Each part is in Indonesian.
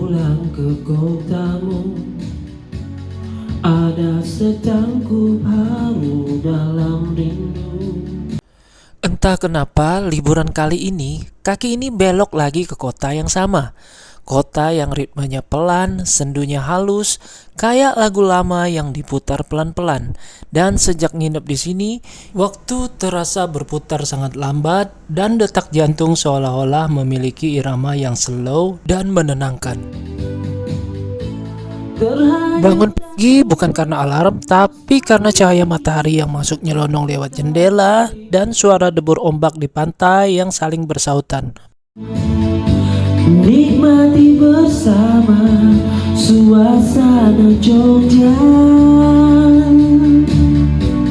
pulang ke kotamu, ada setangkup haru dalam rindu. Entah kenapa liburan kali ini kaki ini belok lagi ke kota yang sama. Kota yang ritmenya pelan, sendunya halus, kayak lagu lama yang diputar pelan-pelan. Dan sejak nginep di sini, waktu terasa berputar sangat lambat dan detak jantung seolah-olah memiliki irama yang slow dan menenangkan. Bangun pagi bukan karena alarm, tapi karena cahaya matahari yang masuk nyelonong lewat jendela dan suara debur ombak di pantai yang saling bersautan. Nikmati bersama suasana Jogja.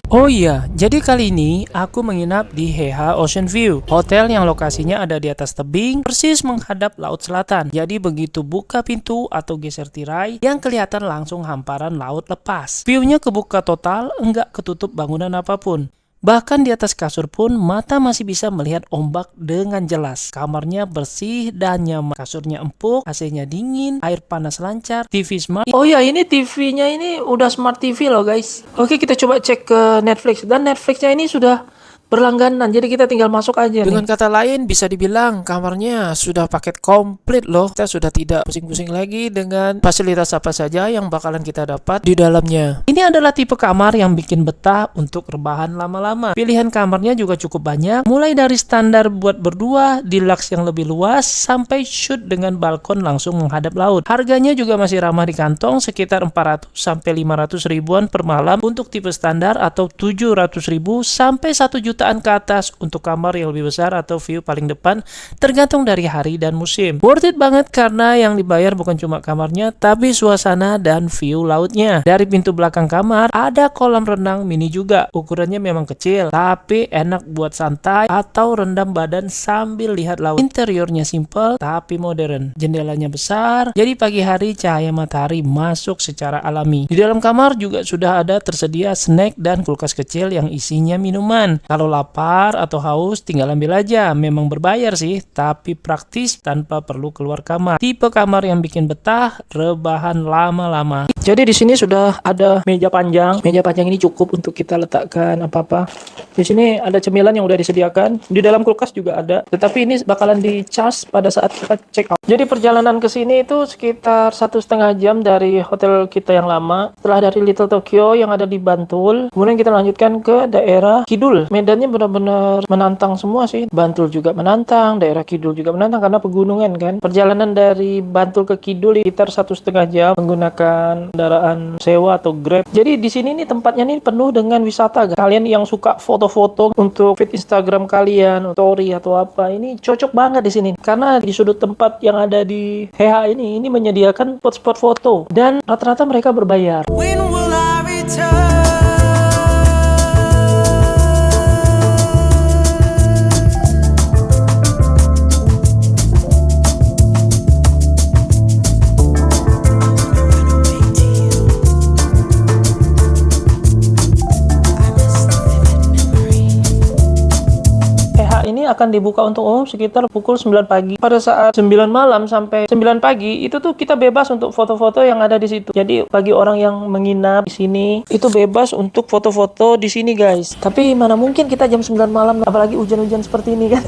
Oh iya, jadi kali ini aku menginap di HH Ocean View, hotel yang lokasinya ada di atas tebing, persis menghadap laut selatan. Jadi begitu buka pintu atau geser tirai, yang kelihatan langsung hamparan laut lepas. View-nya kebuka total, enggak ketutup bangunan apapun. Bahkan di atas kasur pun mata masih bisa melihat ombak dengan jelas. Kamarnya bersih dan nyaman. Kasurnya empuk, AC-nya dingin, air panas lancar, TV smart. Oh ya, ini TV-nya ini udah smart TV loh guys. Oke, kita coba cek ke Netflix. Dan Netflix-nya ini sudah berlangganan, jadi kita tinggal masuk aja. Dengan kata lain bisa dibilang kamarnya sudah paket komplit loh. Kita sudah tidak pusing-pusing lagi dengan fasilitas apa saja yang bakalan kita dapat di dalamnya. Ini adalah tipe kamar yang bikin betah untuk rebahan lama-lama. Pilihan kamarnya juga cukup banyak, mulai dari standar buat berdua, deluxe yang lebih luas, sampai shoot dengan balkon langsung menghadap laut. Harganya juga masih ramah di kantong, sekitar 400 sampai 500 ribuan per malam untuk tipe standar, atau 700 ribu sampai 1 jutaan ke atas untuk kamar yang lebih besar atau view paling depan, tergantung dari hari dan musim. Worth it banget karena yang dibayar bukan cuma kamarnya, tapi suasana dan view lautnya. Dari pintu belakang kamar ada kolam renang mini juga. Ukurannya memang kecil, tapi enak buat santai atau rendam badan sambil lihat laut. Interiornya simple tapi modern. Jendelanya besar, jadi pagi hari cahaya matahari masuk secara alami. Di dalam kamar juga sudah ada tersedia snack dan kulkas kecil yang isinya minuman. Kalau lapar atau haus tinggal ambil aja. Memang berbayar sih, tapi praktis tanpa perlu keluar kamar. Tipe kamar yang bikin betah, rebahan lama-lama. Jadi di sini sudah ada meja panjang. Meja panjang ini cukup untuk kita letakkan apa-apa. Di sini ada cemilan yang udah disediakan. Di dalam kulkas juga ada. Tetapi ini bakalan di-charge pada saat kita check out. Jadi perjalanan ke sini itu sekitar 1,5 jam dari hotel kita yang lama. Setelah dari Little Tokyo yang ada di Bantul, kemudian kita lanjutkan ke daerah Kidul. Medannya benar-benar menantang semua sih. Bantul juga menantang, daerah Kidul juga menantang karena pegunungan kan. Perjalanan dari Bantul ke Kidul sekitar 1,5 jam menggunakan kendaraan sewa atau Grab. Jadi di sini nih tempatnya nih penuh dengan wisata. Kalian yang suka foto-foto untuk feed Instagram kalian, story atau apa, ini cocok banget di sini. Karena di sudut tempat yang ada di HH ini menyediakan spot-spot foto dan rata-rata mereka berbayar. When will I return? Ini akan dibuka untuk umum sekitar pukul 9 pagi. Pada saat 9 malam sampai 9 pagi itu tuh kita bebas untuk foto-foto yang ada di situ. Jadi bagi orang yang menginap di sini itu bebas untuk foto-foto di sini guys. Tapi mana mungkin kita jam 9 malam apalagi hujan-hujan seperti ini kan.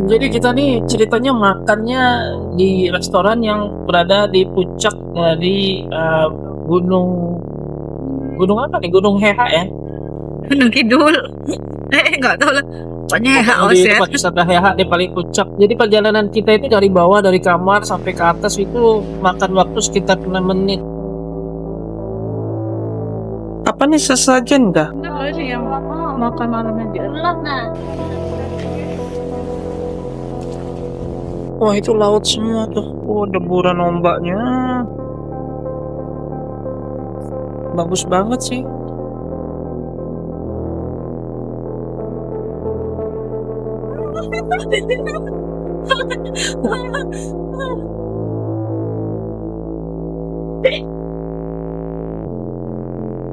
Jadi kita nih ceritanya makannya di restoran yang berada di puncak dari gunung apa nih? Gunung Heha ya. Gunung Kidul. Nggak tahu lah. Pokoknya HOS Di ya. tempat wisata HH di paling puncak. Jadi perjalanan kita itu dari bawah, dari kamar sampai ke atas itu makan waktu sekitar 6 menit. Apa nih, sesajen dah? Enggak sih yang makan malam aja. Wah, itu laut semua tuh. Oh, deburan ombaknya. Bagus banget sih.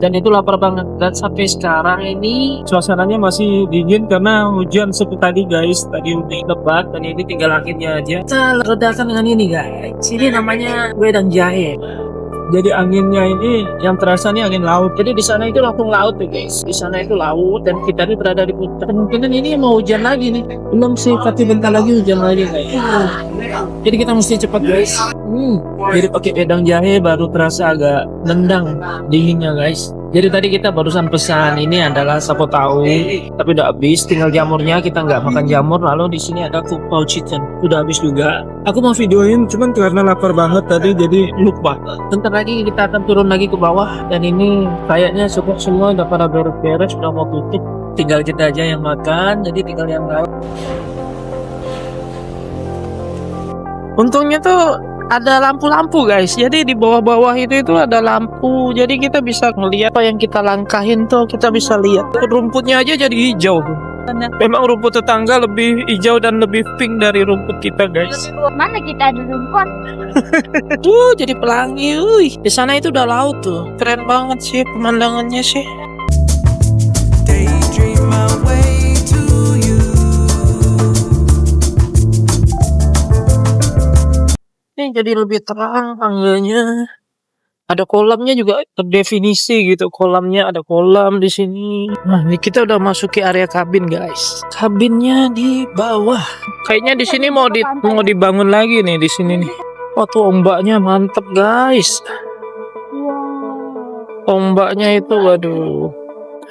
Dan itu lapar banget. Dan sampai sekarang ini suasananya masih dingin karena hujan seperti tadi guys. Tadi udah lebat dan ini tinggal anginnya aja. Kita redakan dengan ini guys. Ini namanya wedang jahe. Jadi anginnya ini yang terasa nih angin laut. Jadi di sana itu langsung laut ya guys. Di sana itu laut dan kita ini berada di puncak. Kemungkinan ini mau hujan lagi nih. Belum sih, tapi bentar lagi hujan lagi guys. Jadi kita mesti cepat guys. Jadi pakai wedang jahe baru terasa agak nendang dinginnya guys. Jadi tadi kita barusan pesan ini adalah sapo tahu, tapi udah habis. Tinggal jamurnya, kita nggak makan jamur. Lalu di sini ada kupau chicken, udah habis juga. Aku mau videoin, cuman karena lapar banget tadi jadi lupa. Bentar lagi kita akan turun lagi ke bawah. Dan ini kayaknya cukup semua udah pada beres-beres, udah mau tutup. Tinggal kita aja yang makan, jadi tinggal yang lain. Untungnya tuh ada lampu-lampu guys. Jadi di bawah-bawah itu ada lampu. Jadi kita bisa ngelihat apa yang kita langkahin tuh, kita bisa lihat. Rumputnya aja jadi hijau. Memang rumput tetangga lebih hijau dan lebih pink dari rumput kita guys. Mana kita ada rumput? Jadi pelangi. Di sana itu udah laut tuh. Keren banget sih pemandangannya sih. Daydream my way to you. Ini jadi lebih terang tangganya. Ada kolamnya juga terdefinisi gitu. Kolamnya ada kolam di sini. Nah, ini kita udah masuki area kabin guys. Kabinnya di bawah. Kayaknya di sini mau dibangun lagi nih di sini nih. Wah tuh ombaknya mantep guys. Ombaknya itu waduh.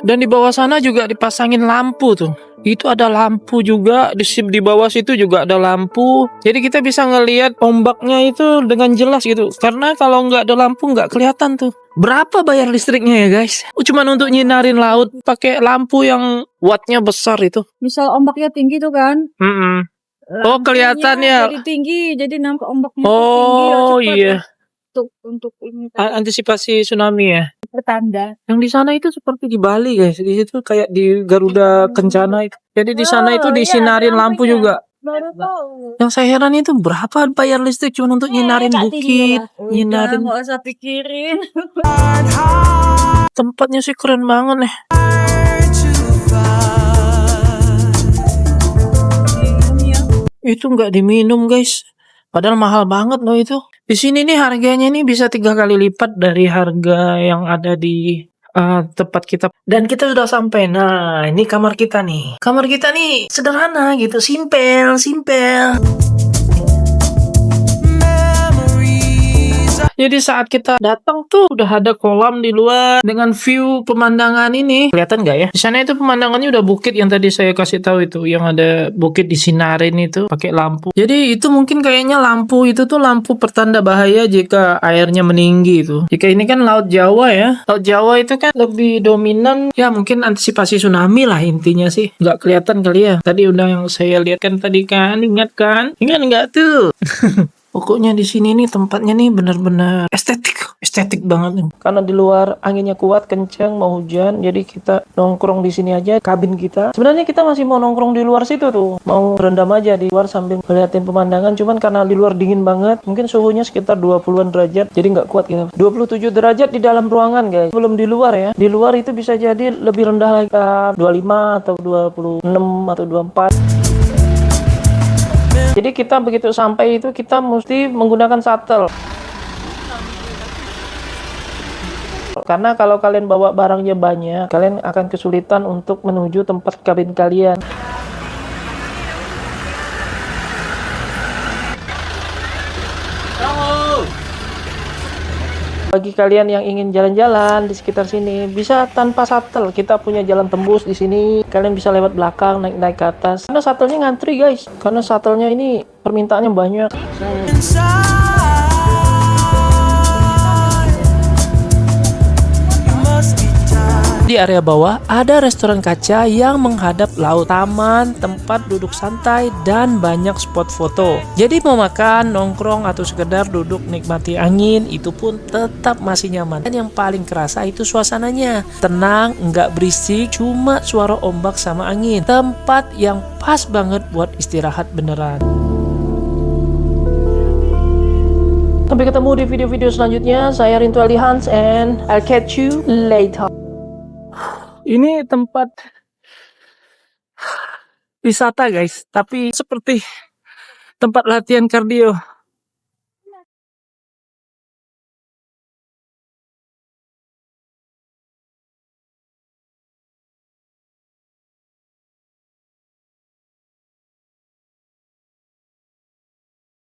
Dan di bawah sana juga dipasangin lampu tuh. Itu ada lampu juga di bawah situ juga ada lampu. Jadi kita bisa ngelihat ombaknya itu dengan jelas gitu. Karena kalau nggak ada lampu nggak kelihatan tuh. Berapa bayar listriknya ya guys? Cuman untuk nyinarin laut pakai lampu yang wattnya besar itu. Misal ombaknya tinggi tuh kan. Oh kelihatan ya. Jadi tinggi, jadi nampak ombaknya Oh tinggi. iya. Untuk ini Antisipasi tsunami ya. pertanda. Yang di sana itu seperti di Bali guys. Di situ kayak di Garuda Kencana itu. Jadi di sana itu disinarin lampu juga. Baru tahu. Yang saya heran itu berapa bayar listrik cuma untuk nyinarin bukit, nyinarin. Nggak usah pikirin. Tempatnya sih keren banget nih. Itu nggak diminum guys. Padahal mahal banget loh itu. Di sini nih harganya nih bisa 3 kali lipat dari harga yang ada di tempat kita. Dan kita sudah sampai. Nah, ini kamar kita nih. Kamar kita nih sederhana gitu, simpel. Jadi saat kita datang tuh udah ada kolam di luar dengan view pemandangan ini. Kelihatan nggak ya? Di sana itu pemandangannya udah bukit yang tadi saya kasih tahu itu, yang ada bukit disinarin itu pakai lampu. Jadi itu mungkin kayaknya lampu itu tuh lampu pertanda bahaya jika airnya meninggi itu. Jika ini kan Laut Jawa ya. Laut Jawa itu kan lebih dominan ya, mungkin antisipasi tsunami lah intinya sih. Nggak kelihatan kali ya. Tadi udah yang saya lihat kan tadi kan, ingat kan? Ingat nggak tuh? Pokoknya di sini nih tempatnya nih benar-benar estetik banget nih. Karena di luar anginnya kuat, kencang, mau hujan, jadi kita nongkrong di sini aja, kabin kita. Sebenarnya kita masih mau nongkrong di luar situ tuh, mau berendam aja di luar sambil ngeliatin pemandangan. Cuman karena di luar dingin banget, mungkin suhunya sekitar 20-an derajat, jadi nggak kuat gitu. 27 derajat di dalam ruangan guys, belum di luar ya. Di luar itu bisa jadi lebih rendah lagi, 25 atau 26 atau 24. Jadi kita begitu sampai itu kita mesti menggunakan shuttle. Karena kalau kalian bawa barangnya banyak, kalian akan kesulitan untuk menuju tempat kabin kalian. Bagi kalian yang ingin jalan-jalan di sekitar sini, bisa tanpa shuttle. Kita punya jalan tembus di sini. Kalian bisa lewat belakang, naik ke atas. Karena shuttle-nya ngantri, guys. Karena shuttle-nya ini permintaannya banyak. Di area bawah ada restoran kaca yang menghadap laut, taman, tempat duduk santai, dan banyak spot foto. Jadi mau makan, nongkrong, atau sekedar duduk nikmati angin, itu pun tetap masih nyaman. Dan yang paling kerasa itu suasananya. Tenang, nggak berisik, cuma suara ombak sama angin. Tempat yang pas banget buat istirahat beneran. Sampai ketemu di video-video selanjutnya. Saya Rintu Ali Hans and I'll catch you later. Ini tempat wisata guys, tapi seperti tempat latihan kardio.